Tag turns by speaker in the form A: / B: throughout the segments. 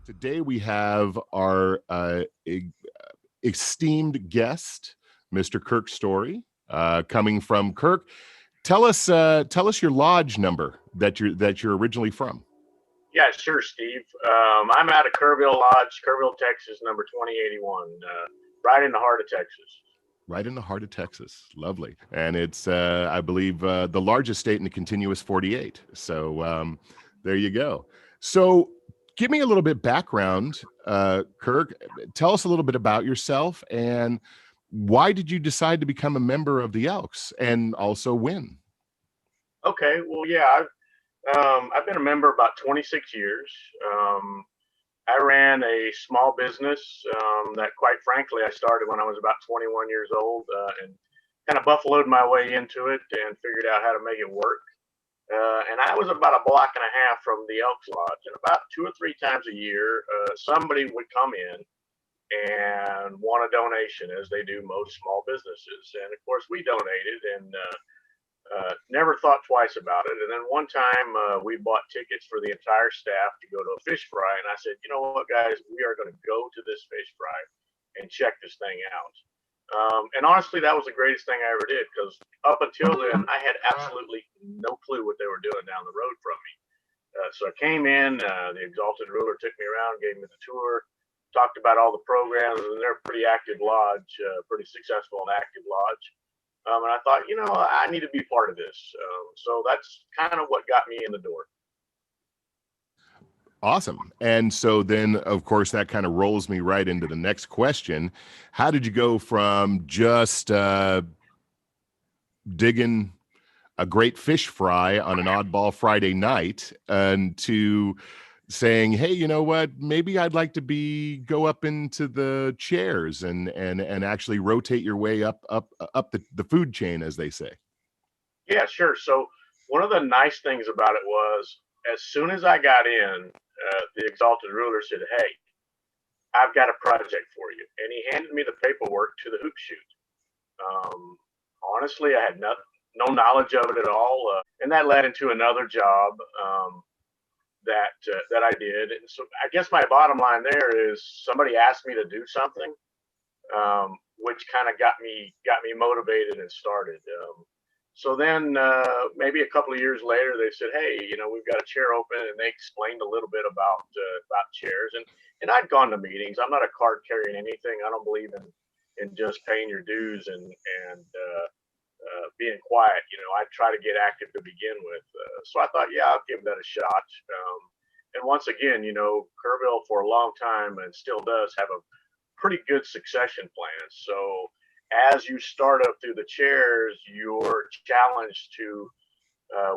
A: Today we have our esteemed guest, Mr. Kirk Storey, coming from Kirk. Tell us your lodge number that you're originally from.
B: Yeah, sure, Steve. I'm out of Kerrville Lodge, Kerrville, Texas, number 2081, right in the heart of Texas.
A: Right in the heart of Texas. Lovely. And it's, I believe, the largest state in the contiguous 48. So there you go. So give me a little bit background, Kirk. Tell us a little bit about yourself and why did you decide to become a member of the Elks, and also when?
B: Okay, well, yeah, I've been a member about 26 years. I ran a small business that, quite frankly, I started when I was about 21 years old, and kind of buffaloed my way into it and figured out how to make it work. And I was about a block and a half from the Elks Lodge, and about 2 or 3 times a year, somebody would come in and want a donation, as they do most small businesses. And of course, we donated and never thought twice about it. And then one time we bought tickets for the entire staff to go to a fish fry. And I said, you know what, guys, we are going to go to this fish fry and check this thing out. And honestly, that was the greatest thing I ever did, because up until then, I had absolutely no clue what they were doing down the road from me. So I came in, the Exalted ruler took me around, gave me the tour, talked about all the programs, and they're a pretty active lodge, pretty successful and active lodge. And I thought, you know, I need to be part of this. So that's kind of what got me in the door.
A: Awesome. And so then, of course, that kind of rolls me right into the next question. How did you go from just digging a great fish fry on an oddball Friday night and to saying, hey, you know what, maybe I'd like to go up into the chairs and actually rotate your way up the food chain, as they say?
B: Yeah, sure. So one of the nice things about it was, as soon as I got in, the Exalted ruler said, hey, I've got a project for you. And he handed me the paperwork to the hoop shoot. Honestly, I had no knowledge of it at all. And that led into another job that I did. And so I guess my bottom line there is, somebody asked me to do something, which kind of got me motivated and started. So then maybe a couple of years later, they said, hey, you know, we've got a chair open, and they explained a little bit about chairs. And I'd gone to meetings. I'm not a card carrying anything. I don't believe in just paying your dues and being quiet. You know, I try to get active to begin with. So I thought, yeah, I'll give that a shot. And once again, you know, Kerrville for a long time, and still does, have a pretty good succession plan. So as you start up through the chairs, you're challenged to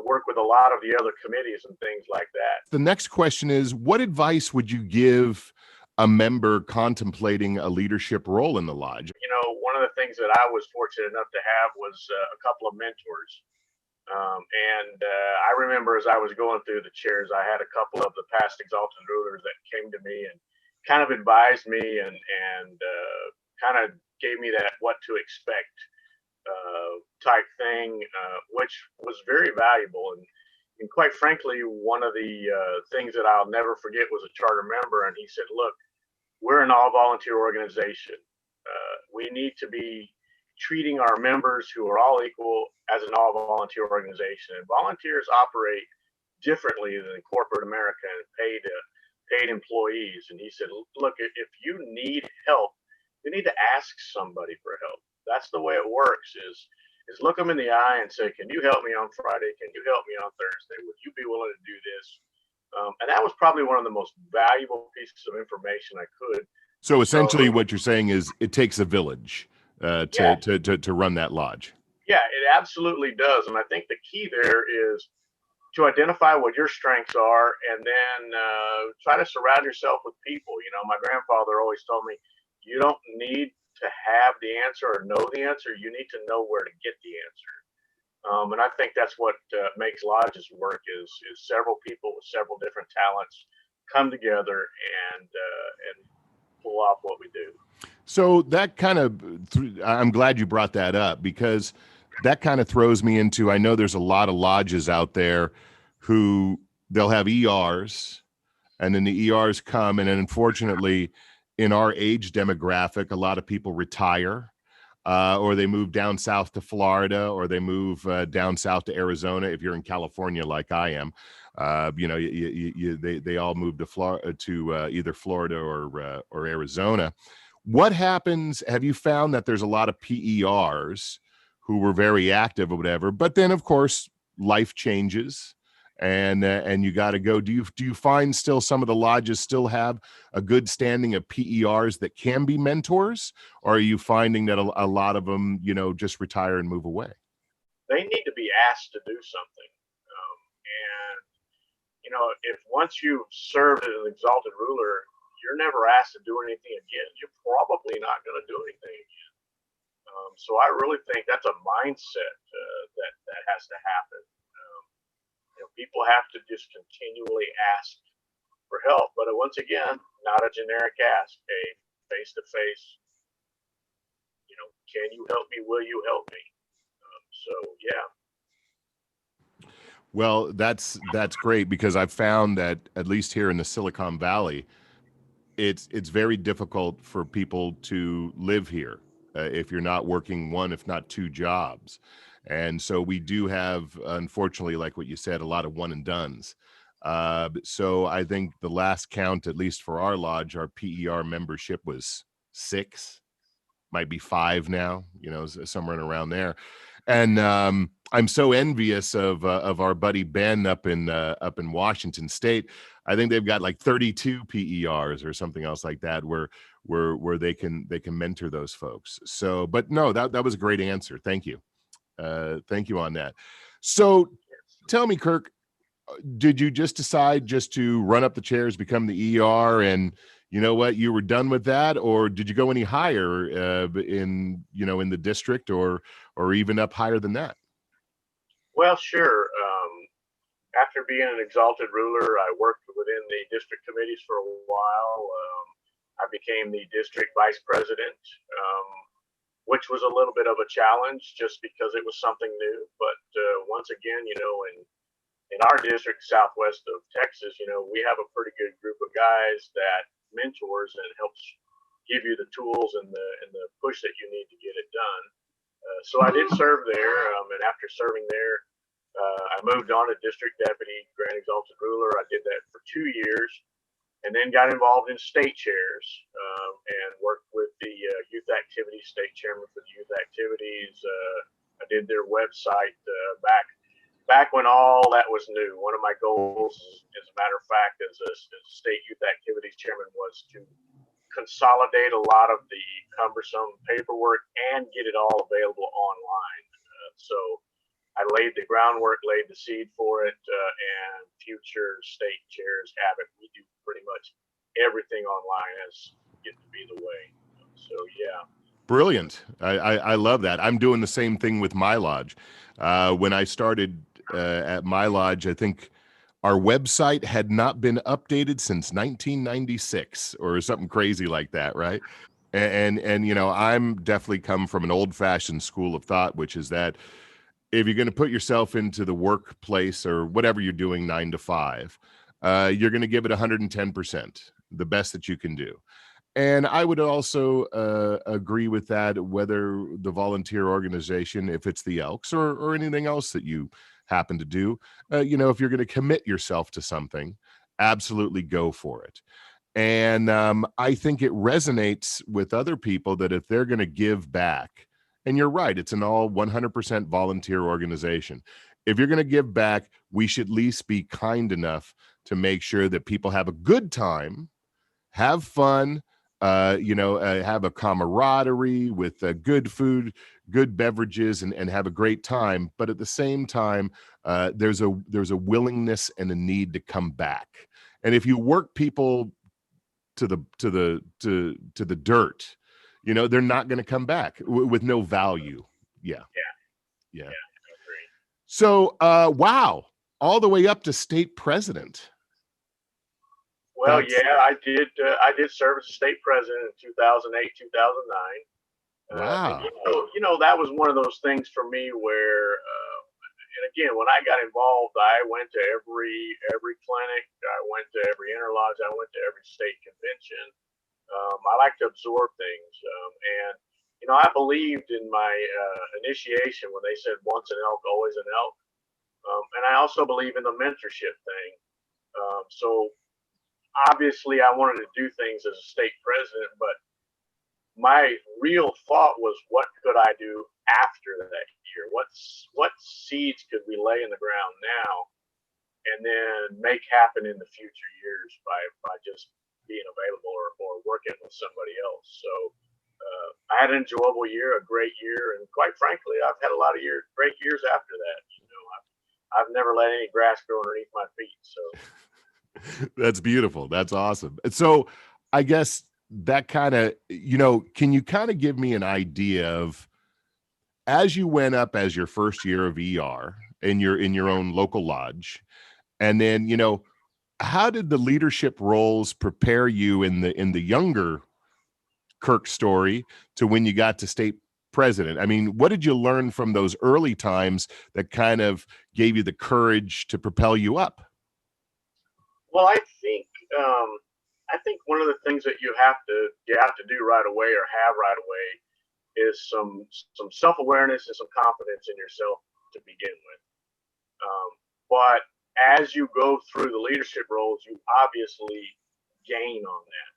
B: work with a lot of the other committees and things like that.
A: The next question is, what advice would you give a member contemplating a leadership role in the lodge?
B: You know, one of the things that I was fortunate enough to have was a couple of mentors. And I remember, as I was going through the chairs, I had a couple of the past Exalted rulers that came to me and kind of advised me and kind of gave me that what to expect type thing, which was very valuable. And quite frankly, one of the things that I'll never forget was a charter member. And he said, look, we're an all-volunteer organization. We need to be treating our members, who are all equal, as an all-volunteer organization. And volunteers operate differently than corporate America and paid employees. And he said, look, if you need help, you need to ask somebody for help. That's the way it works, is look them in the eye and say, can you help me on Friday? Can you help me on Thursday? Would you be willing to do this? And that was probably one of the most valuable pieces of information I could.
A: So essentially what you're saying is it takes a village to run that lodge.
B: Yeah, it absolutely does. And I think the key there is to identify what your strengths are, and then try to surround yourself with people. You know, my grandfather always told me, you don't need to have the answer or know the answer. You need to know where to get the answer. And I think that's what makes lodges work, is several people with several different talents come together and pull off what we do.
A: So that kind of, I'm glad you brought that up, because that kind of throws me into, I know there's a lot of lodges out there who they'll have ERs and then the ERs come, and then unfortunately, in our age demographic, a lot of people retire, or they move down south to Florida, or they move down south to Arizona. If you're in California, like I am, they all move to Florida, to either Florida or Arizona. What happens? Have you found that there's a lot of PERs who were very active or whatever, but then of course life changes, and you got to go. Do you find still some of the lodges still have a good standing of PERs that can be mentors, or are you finding that a lot of them, just retire and move away?
B: They need to be asked to do something. And, if once you've served as an exalted ruler, you're never asked to do anything again, you're probably not going to do anything again. So I really think that's a mindset that has to happen. People have to just continually ask for help, but once again, not a generic ask, a face to face. Can you help me? Will you help me? So yeah.
A: Well, that's great, because I've found that at least here in the Silicon Valley, it's very difficult for people to live here if you're not working one, if not two jobs. And so we do have, unfortunately, like what you said, a lot of one and dones. So I think the last count, at least for our lodge, our PER membership was 6, might be 5 now, somewhere around there. And I'm so envious of our buddy Ben up in Washington State. I think they've got like 32 PERs or something else like that, where they can mentor those folks. So, but no, that was a great answer. Thank you. Thank you on that. So tell me, Kirk, did you just decide just to run up the chairs, become the ER, and you know what, you were done with that? Or did you go any higher in the district, or even up higher than that?
B: Well, sure. After being an exalted ruler, I worked within the district committees for a while. I became the district vice president, which was a little bit of a challenge just because it was something new. But once again, in our district, southwest of Texas, we have a pretty good group of guys that mentors and helps give you the tools and the push that you need to get it done. So I did serve there, and after serving there, I moved on to district deputy, grand exalted ruler. I did that for 2 years, and then got involved in state chairs, and worked with the youth activities, state chairman for the youth activities. I did their website back when all that was new. One of my goals, as a matter of fact, as a state youth activities chairman, was to consolidate a lot of the cumbersome paperwork and get it all available online. So I laid the groundwork, laid the seed for it, and future state chairs have it. We do pretty much everything online as get to be the way. So yeah.
A: Brilliant. I love that. I'm doing the same thing with my lodge. When I started at my lodge, I think our website had not been updated since 1996 or something crazy like that, right? And I'm definitely come from an old-fashioned school of thought, which is that if you're going to put yourself into the workplace or whatever you're doing 9 to 5, you're going to give it 110%, the best that you can do. And I would also agree with that, whether the volunteer organization, if it's the Elks or anything else that you happen to do, if you're going to commit yourself to something, absolutely go for it. And I think it resonates with other people that if they're going to give back, and you're right, it's an all 100% volunteer organization. If you're going to give back, we should at least be kind enough to make sure that people have a good time, have fun, have a camaraderie with good food, good beverages, and have a great time. But at the same time, there's a willingness and a need to come back. And if you work people to the dirt, they're not going to come back with no value. Yeah.
B: I agree.
A: So, wow, all the way up to state president.
B: Well, yeah, I did serve as a state president in 2008, 2009.
A: Wow.
B: And, that was one of those things for me where, And again, when I got involved, I went to every clinic, I went to every interlodge, I went to every state convention. I like to absorb things, and I believed in my initiation when they said once an elk, always an elk, and I also believe in the mentorship thing. So obviously, I wanted to do things as a state president, but my real thought was, what could I do after that year? What seeds could we lay in the ground now, and then make happen in the future years by just being available or working with somebody else. So I had an enjoyable year, a great year, and quite frankly, I've had a lot of great years after that. I've never let any grass grow underneath my feet. So
A: that's beautiful. That's awesome. So I guess that kind of, can you kind of give me an idea of, as you went up as your first year of ER in your own local lodge, and then, how did the leadership roles prepare you in the younger Kirk Storey to when you got to state president? I mean, what did you learn from those early times that kind of gave you the courage to propel you up?
B: Well, I think one of the things that you have to do right away, or have right away, is some self-awareness and some confidence in yourself to begin with. But as you go through the leadership roles, you obviously gain on that.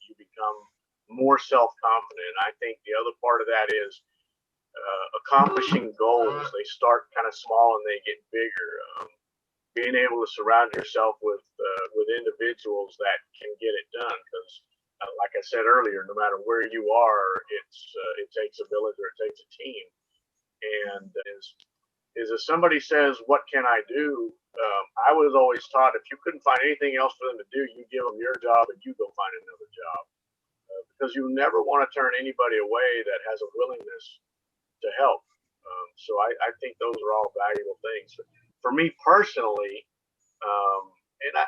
B: You become more self-confident. I think the other part of that is accomplishing goals. They start kind of small and they get bigger. Being able to surround yourself with individuals that can get it done, because like I said earlier, no matter where you are, it takes a village or it takes a team. And is if somebody says, "What can I do?" I was always taught, if you couldn't find anything else for them to do, you give them your job and you go find another job, because you never want to turn anybody away that has a willingness to help. So I think those are all valuable things. For me personally,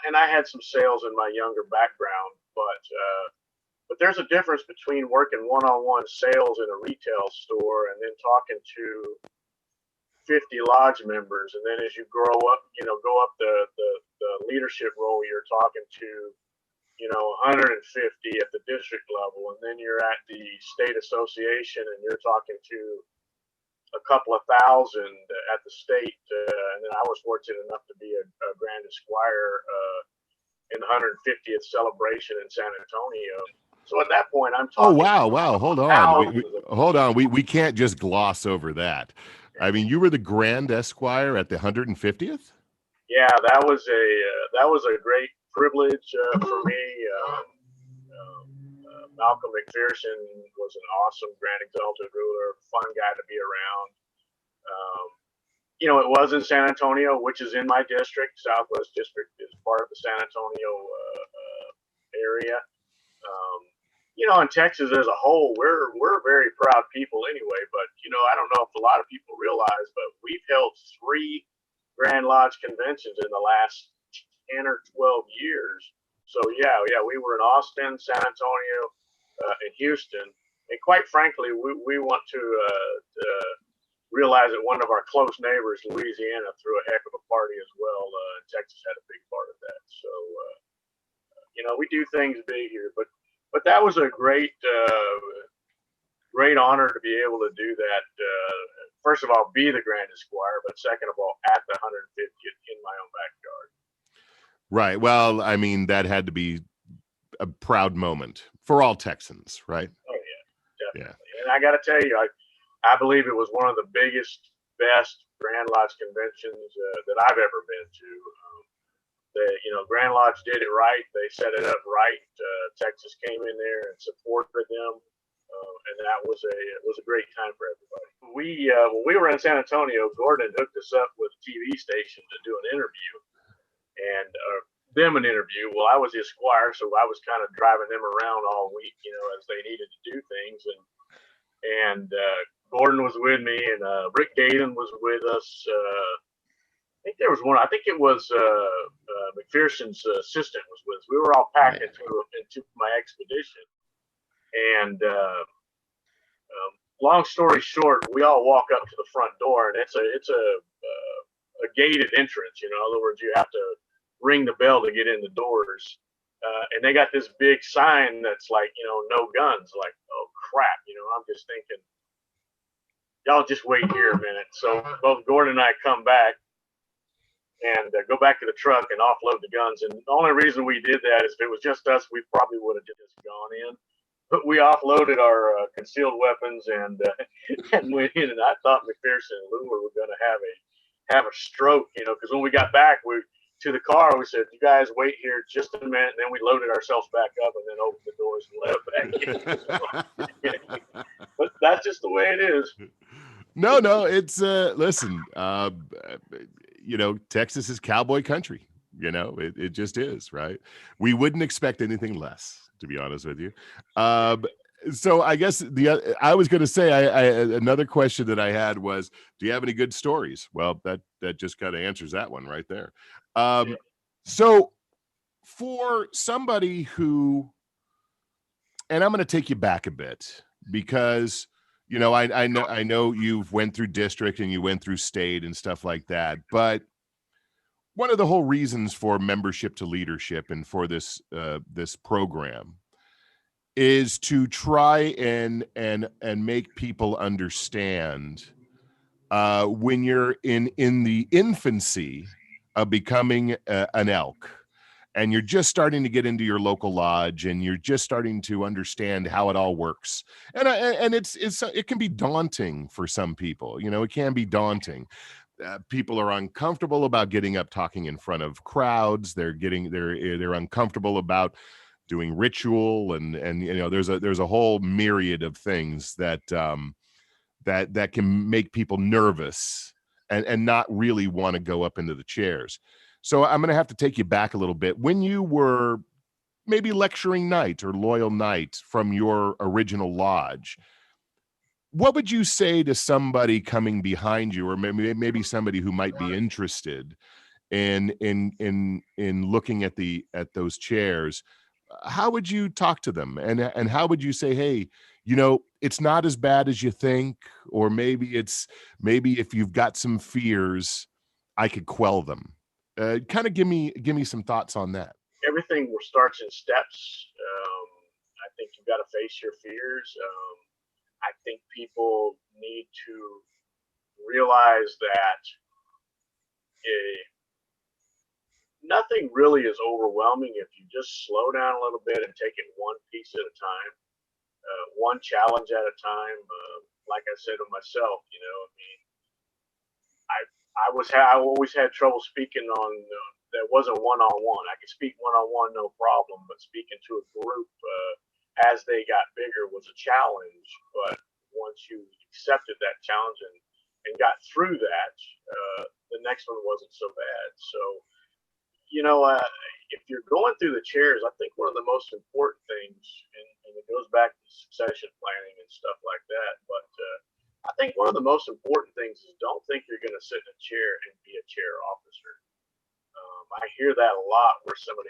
B: and I had some sales in my younger background, but there's a difference between working one-on-one sales in a retail store and then talking to 50 lodge members, and then as you grow up, go up the leadership role, you're talking to 150 at the district level, and then you're at the state association and you're talking to a couple of thousand at the state, and then I was fortunate enough to be a Grand Esquire in the 150th celebration in San Antonio. So at that point, I'm talking.
A: Oh wow! Hold on, hold on. We can't just gloss over that. I mean, you were the Grand Esquire at the 150th.
B: Yeah, that was a great privilege for me. Malcolm McPherson was an awesome Grand Exalted ruler, fun guy to be around. It was in San Antonio, which is in my district. Southwest District is part of the San Antonio area. In Texas as a whole, we're very proud people anyway. But I don't know if a lot of people realize, but we've held 3 Grand Lodge conventions in the last 10 or 12 years. So yeah, we were in Austin, San Antonio, in Houston, and quite frankly, we want to realize that one of our close neighbors, Louisiana, threw a heck of a party as well. Texas had a big part of that. So we do things big here, but that was a great honor to be able to do that. First of all, be the Grand Esquire, but second of all, at the 150th in my own backyard.
A: Right. Well, I mean, that had to be a proud moment for all Texans, right?
B: Oh yeah, definitely. Yeah. And I got to tell you, I believe it was one of the biggest, best Grand Lodge conventions that I've ever been to. Grand Lodge did it right. They set it up right. Texas came in there and supported them, and that was a great time for everybody. When we were in San Antonio, Gordon hooked us up with a TV station to do an interview, and an interview. Well, I was the Esquire, so I was kind of driving them around all week, as they needed to do things. And Gordon was with me, and Rick Gaten was with us. I think there was one. I think it was McPherson's assistant was with us. We were all packed into my expedition, and long story short, we all walk up to the front door, and it's a a gated entrance. In other words, you have to ring the bell to get in the doors. And they got this big sign that's like, no guns. Like, oh crap, I'm just thinking, y'all just wait here a minute. So both Gordon and I come back and go back to the truck and offload the guns. And the only reason we did that is if it was just us, we probably would have just gone in. But we offloaded our concealed weapons and went in. And I thought McPherson and Lula were going to have a stroke, because when we got back, to the car, we said, "You guys wait here just a minute." And then we loaded ourselves back up and then opened the doors and let back in. But that's just the way it is.
A: No, it's listen, Texas is cowboy country. It just is, right? We wouldn't expect anything less, to be honest with you. So I guess I was going to say, I another question that I had was, do you have any good stories? Well, that just kind of answers that one right there. So for somebody who, and I'm going to take you back a bit because, I know you've went through district and you went through state and stuff like that, but one of the whole reasons for membership to leadership and for this program is to try and make people understand when you're in the infancy of becoming an elk, and you're just starting to get into your local lodge, and you're just starting to understand how it all works, and it can be daunting for some people. It can be daunting. People are uncomfortable about getting up talking in front of crowds. They're uncomfortable about doing ritual, and there's a whole myriad of things that that can make people nervous and not really want to go up into the chairs. So I'm going to have to take you back a little bit. When you were maybe lecturing knight or loyal knight from your original lodge, what would you say to somebody coming behind you, or maybe somebody who might be interested in looking at those chairs? How would you talk to them, and how would you say, hey, it's not as bad as you think, or maybe if you've got some fears, I could quell them. Kind of give me some thoughts on that.
B: Everything starts in steps. I think you've got to face your fears. I think people need to realize that nothing really is overwhelming if you just slow down a little bit and take it one piece at a time, one challenge at a time. Like I said to myself, I always had trouble speaking on that wasn't one-on-one. I could speak one-on-one, no problem, but speaking to a group as they got bigger was a challenge. But once you accepted that challenge and got through that, the next one wasn't so bad. So, if you're going through the chairs, I think one of the most important things, and it goes back to succession planning and stuff like that, but I think one of the most important things is don't think you're going to sit in a chair and be a chair officer. I hear that a lot where somebody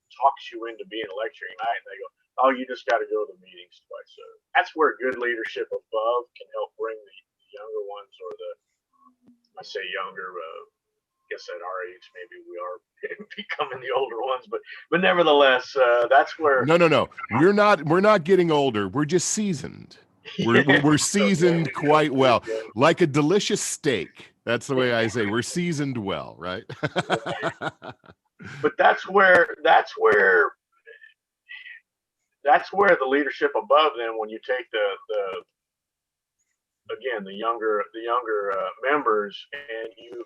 B: talks you into being a lecturing knight and they go, "Oh, you just got to go to the meetings twice." So that's where good leadership above can help bring the younger ones, or I say younger, guess at our age maybe we are becoming the older ones, but nevertheless, that's where
A: no, we're not getting older, we're just seasoned. We're seasoned quite well, like a delicious steak. That's the way I say we're seasoned well, right?
B: But that's where the leadership above, then when you take the younger members, and you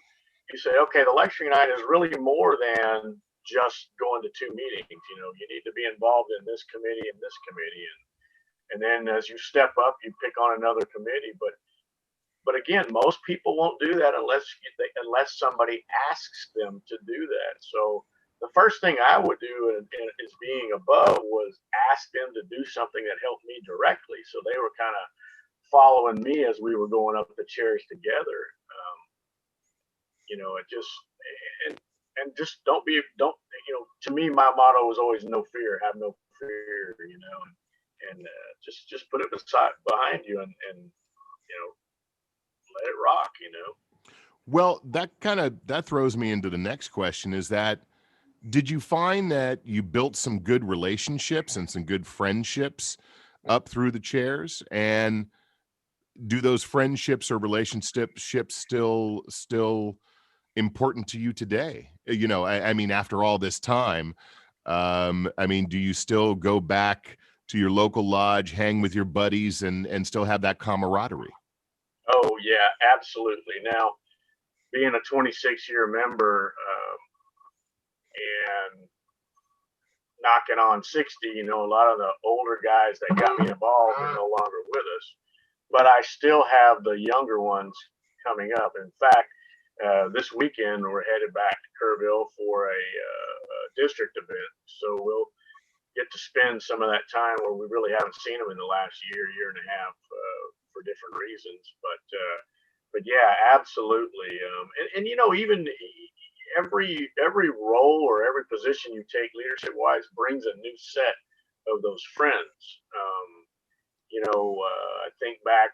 B: say, okay, the lecturing night is really more than just going to two meetings. You need to be involved in this committee and this committee, and then as you step up, you pick on another committee. But again, most people won't do that unless somebody asks them to do that. So the first thing I would do as being above was ask them to do something that helped me directly. So they were kind of following me as we were going up the chairs together. It just and just don't. To me, my motto was always no fear, have no fear. And just put it behind you and let it rock.
A: Well, that throws me into the next question is that did you find that you built some good relationships and some good friendships up through the chairs? And do those friendships or relationships still important to you today? I mean, after all this time, I mean, do you still go back to your local lodge, hang with your buddies, and still have that camaraderie?
B: Oh yeah, absolutely. Now, being a 26-year member, and knocking on 60, a lot of the older guys that got me involved are no longer with us, but I still have the younger ones coming up. In fact, this weekend we're headed back to Kerrville for a district event, so we'll get to spend some of that time where we really haven't seen them in the last year and a half, for different reasons. But yeah, absolutely. And even every role or every position you take leadership wise brings a new set of those friends. I think back,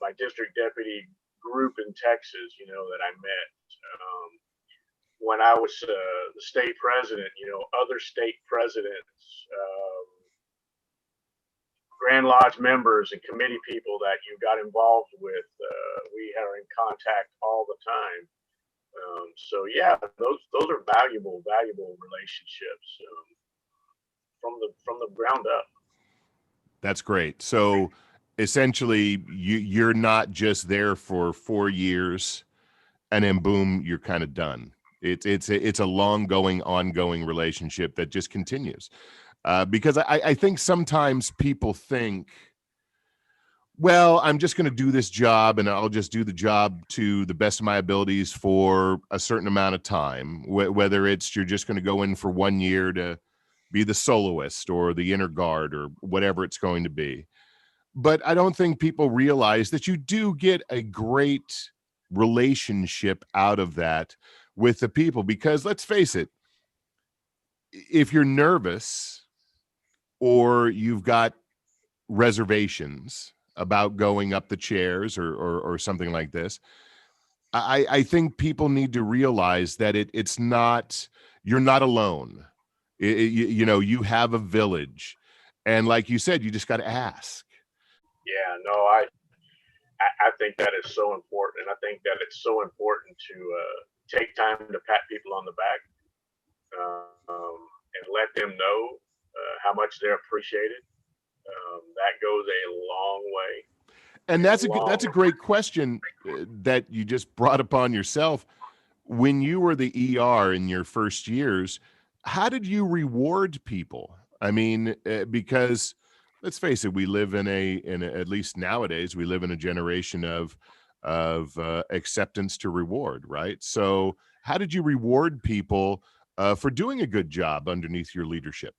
B: my district deputy group in Texas, that I met. When I was the state president, other state presidents, Grand Lodge members, and committee people that you got involved with, we are in contact all the time. So yeah, those are valuable relationships, from the ground up.
A: That's great. So essentially, you're not just there for 4 years and then boom, you're kind of done. It's a ongoing relationship that just continues. Because I think sometimes people think, well, I'm just going to do this job and I'll just do the job to the best of my abilities for a certain amount of time, whether it's you're just going to go in for 1 year to be the soloist or the inner guard or whatever it's going to be. But I don't think people realize that you do get a great relationship out of that with the people, because let's face it, if you're nervous or you've got reservations about going up the chairs or something like this, I think people need to realize that it's not, you're not alone. You have a village, and like you said, you just got to ask.
B: Yeah, no, I think that is so important, and I think that it's so important to take time to pat people on the back, and let them know how much they're appreciated. That goes a long way.
A: And that's a great question that you just brought upon yourself. When you were the ER in your first years, how did you reward people? I mean, because let's face it, we live in at least nowadays, we live in a generation of acceptance to reward, right? So, how did you reward people for doing a good job underneath your leadership?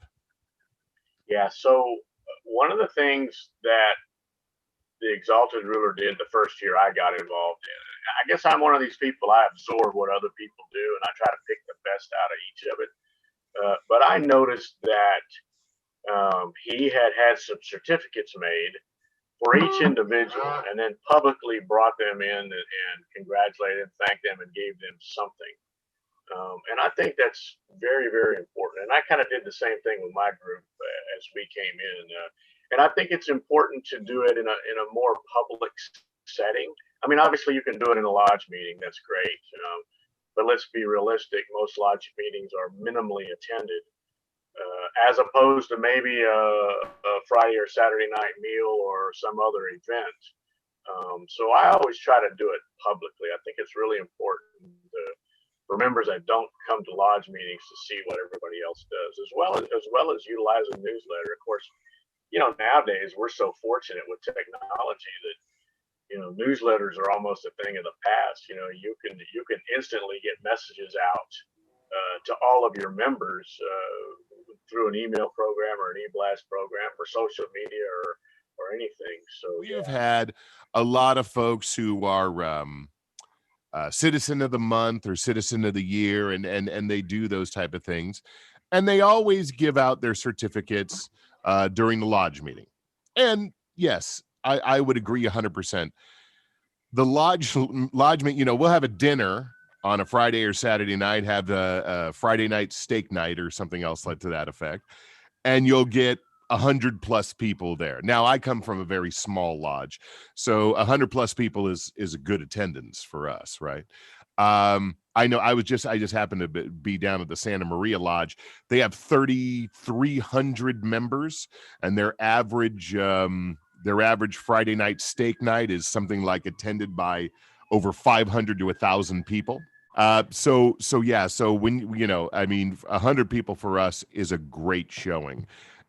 B: Yeah. So one of the things that the Exalted ruler did the first year I got involved in, I guess I'm one of these people. I absorb what other people do, and I try to pick the best out of each of it. But I noticed that he had some certificates made for each individual, and then publicly brought them in and congratulated, thanked them, and gave them something. And I think that's very, very important. And I kind of did the same thing with my group as we came in. And I think it's important to do it in a more public setting. I mean, obviously, you can do it in a lodge meeting. That's great. But let's be realistic. Most lodge meetings are minimally attended, as opposed to maybe a Friday or Saturday night meal or some other event. So I always try to do it publicly. I think it's really important for members that don't come to lodge meetings to see what everybody else does, as well as utilizing newsletter. Of course, nowadays we're so fortunate with technology that newsletters are almost a thing of the past. You can instantly get messages out to all of your members through an email program or an e-blast program or social media or anything. So
A: We have
B: yeah.
A: had a lot of folks who are citizen of the month or citizen of the year, and they do those type of things, and they always give out their certificates during the lodge meeting. And yes, I would agree 100%. the lodgement, we'll have a dinner on a Friday or Saturday night, have a Friday night steak night or something else like to that effect, and you'll get 100+ people there. Now, I come from a very small lodge, so 100+ people is a good attendance for us, right? I know I just happened to be down at the Santa Maria Lodge. They have 3,300 members, and their average Friday night steak night is something like attended by over 500 to 1,000 people. So when 100 people for us is a great showing,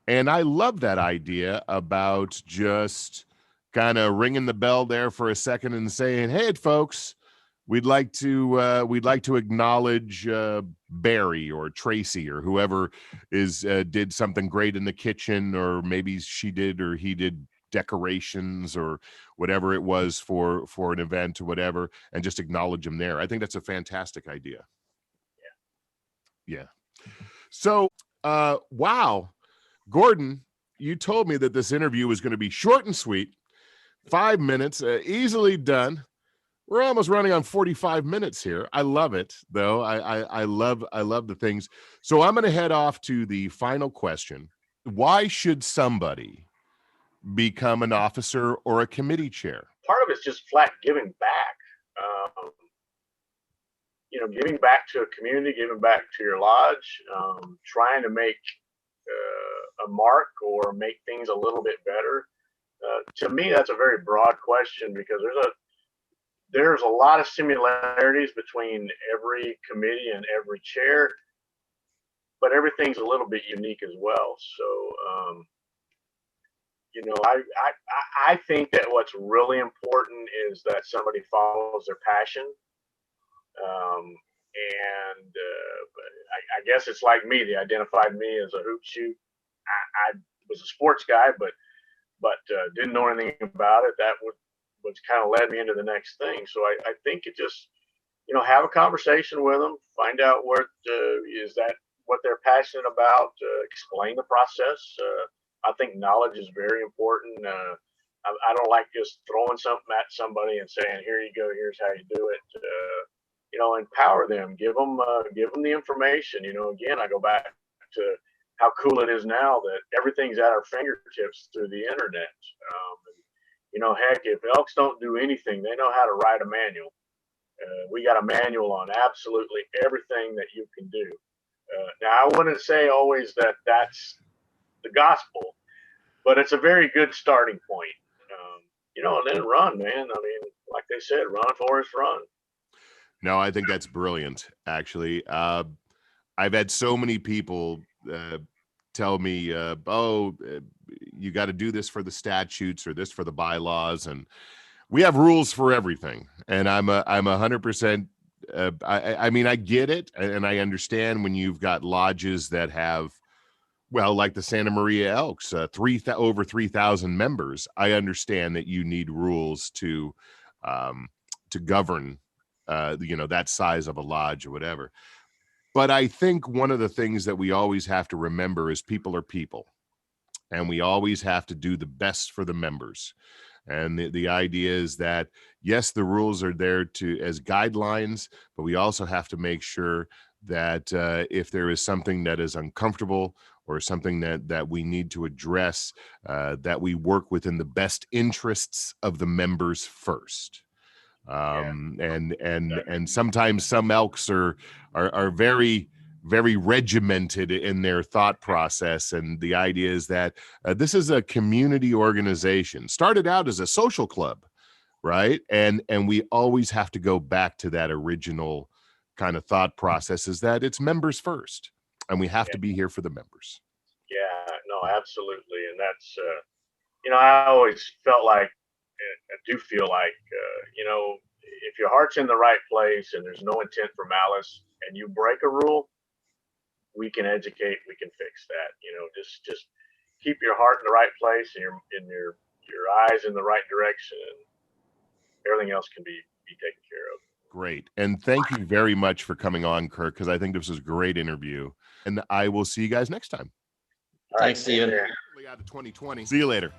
A: and I love that idea about just kind of ringing the bell there for a second and saying, "Hey, folks, we'd like to acknowledge Barry or Tracy or whoever did something great in the kitchen, or maybe she did or he did decorations or whatever it was for an event or whatever, and just acknowledge them there." I think that's a fantastic idea. Yeah. So, wow, Gordon, you told me that this interview was going to be short and sweet, 5 minutes, easily done. We're almost running on 45 minutes here. I love it, though. I love the things. So I'm going to head off to the final question. Why should somebody become an officer or a committee chair?
B: Part of it's just flat giving back. Giving back to a community, giving back to your lodge, trying to make a mark or make things a little bit better. To me, that's a very broad question, because there's a lot of similarities between every committee and every chair, but everything's a little bit unique as well. So, I think that what's really important is that somebody follows their passion. I guess it's like me. They identified me as a hoop shoot. I was a sports guy, but didn't know anything about it. That was kind of led me into the next thing. So I think it just, have a conversation with them, find out is that what they're passionate about, explain the process. I think knowledge is very important. I don't like just throwing something at somebody and saying, "Here you go, here's how you do it." Empower them, give them the information. Again, I go back to how cool it is now that everything's at our fingertips through the internet. Heck, if Elks don't do anything, they know how to write a manual. We got a manual on absolutely everything that you can do. Now, I wouldn't say always that that's the gospel, but it's a very good starting point. And then run, man. I mean, like they said, run, Forrest, run.
A: No, I think that's brilliant, actually. I've had so many people tell me, you got to do this for the statutes or this for the bylaws, and we have rules for everything. And I'm 100%. I get it, and I understand when you've got lodges that have, well, like the Santa Maria Elks, over 3,000 members. I understand that you need rules to govern, that size of a lodge or whatever. But I think one of the things that we always have to remember is people are people, and we always have to do the best for the members. And the idea is that, yes, the rules are there as guidelines, but we also have to make sure that if there is something that is uncomfortable or something that we need to address, that we work within the best interests of the members first. And sometimes some Elks are very, very regimented in their thought process. And the idea is that this is a community organization, started out as a social club, right? And we always have to go back to that original kind of thought process, is that it's members first, and we have to be here for the members.
B: Yeah, no, absolutely. And that's, I always felt like, I do feel like, if your heart's in the right place and there's no intent for malice and you break a rule, we can educate, we can fix that. Just keep your heart in the right place and your eyes in the right direction, and everything else can be taken care of.
A: Great. And thank you very much for coming on, Kirk, because I think this was a great interview. And I will see you guys next time.
C: Thanks, Stephen.
A: Out of 2020. See you later.